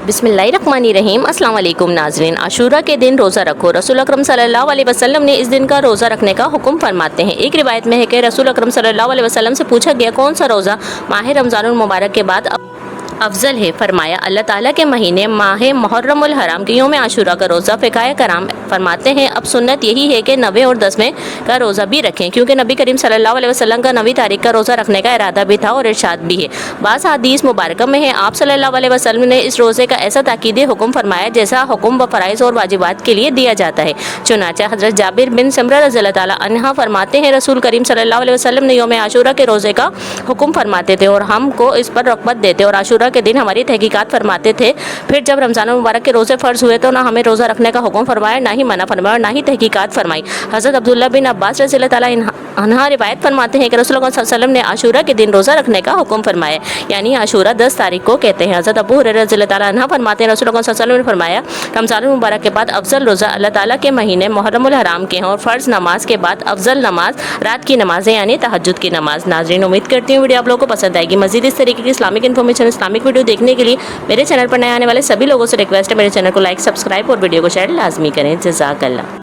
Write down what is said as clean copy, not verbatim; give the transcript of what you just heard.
बिस्मिल्लाहिर्रहमानिर्रहीम। अस्सलाम वालेकुम नाज़रीन। आशूरा के दिन रोज़ा रखो। रसूल अकरम सल्लल्लाहु अलैहि वसल्लम ने इस दिन का रोज़ा रखने का हुक्म फरमाते हैं। एक रिवायत में है कि रसूल अकरम सल्लल्लाहु अलैहि वसल्लम से पूछा गया कौन सा रोज़ा माह रमज़ानुल मुबारक के बाद अफजल है। फरमाया अल्लाह ताला के महीने माह मुहर्रमुल हराम के यौम आशूरा का रोज़ा। फ़िक़ाए कराम फरमाते हैं अब सुन्नत यही है कि 9वें और 10वें का रोज़ा भी रखें, क्योंकि नबी करीम सल्लल्लाहु अलैहि वसल्लम का 9वीं तारीख का रोज़ा रखने का इरादा भी था और इरशाद भी है। बाज़ हदीस मुबारक में है आप सल्लल्लाहु अलैहि वसल्लम ने इस रोज़े का ऐसा ताकीदी हुक्म फरमाया जैसा हुक्म व फ़राइज़ और वाजिबात के लिए दिया जाता है। चुनांचे हज़रत जाबिर बिन समरा रज़ियल्लाहु ताला अन्हा फरमाते हैं रसूल करीम सल्लल्लाहु अलैहि वसल्लम ने यौम आशूरा के रोज़े का हुक्म फरमाते थे और हमको इस पर रग़बत देते और आशूरा के दिन हमारी तहकीकात फरमाते थे। फिर जब रमज़ान मुबारक के रोज़े फ़र्ज़ हुए तो ना हमें रोज़ा रखने का हुक्म फरमाया, ना ही मना फरमाया और ना ही तहकीकात फरमाई। हज़रत अब्दुल्लाह बिन अब्बास रज़ियल्लाहु ताला अन्हा रिवायत फरमाते हैं कि रसूल सल्लल्लाहु अलैहि वसल्लम ने आशूरा के दिन रोज़ा रखने का हुक्म फरमाया, यानी आशूरा 10 तारीख को कहते हैं। हज़रत अबू हुरैरा रज़ियल्लाहु ताला अन्हु फरमाते हैं रसूल सल्लल्लाहु अलैहि वसल्लम ने फरमाया रमज़ान मुबारक के बाद अफजल रोज़ा अल्लाह ताला के महीने मुहर्रमुल हराम के हैं और फ़र्ज़ नमाज के बाद अफजल नमाज रात की नमाज़ें यानी तहज्जुद की नमाज। नाज़रीन उम्मीद करती हूँ वीडियो आप लोगों को पसंद आएगी। मज़ीद इस तरीके की इस्लामिक इन्फॉर्मेशन इस्लामिक वीडियो देखने के लिए मेरे चैनल पर नए आने वाले सभी लोगों से रिक्वेस्ट है मेरे चैनल को लाइक सब्सक्राइब और वीडियो को शेयर लाजमी करें। जज़ाकल्लाह।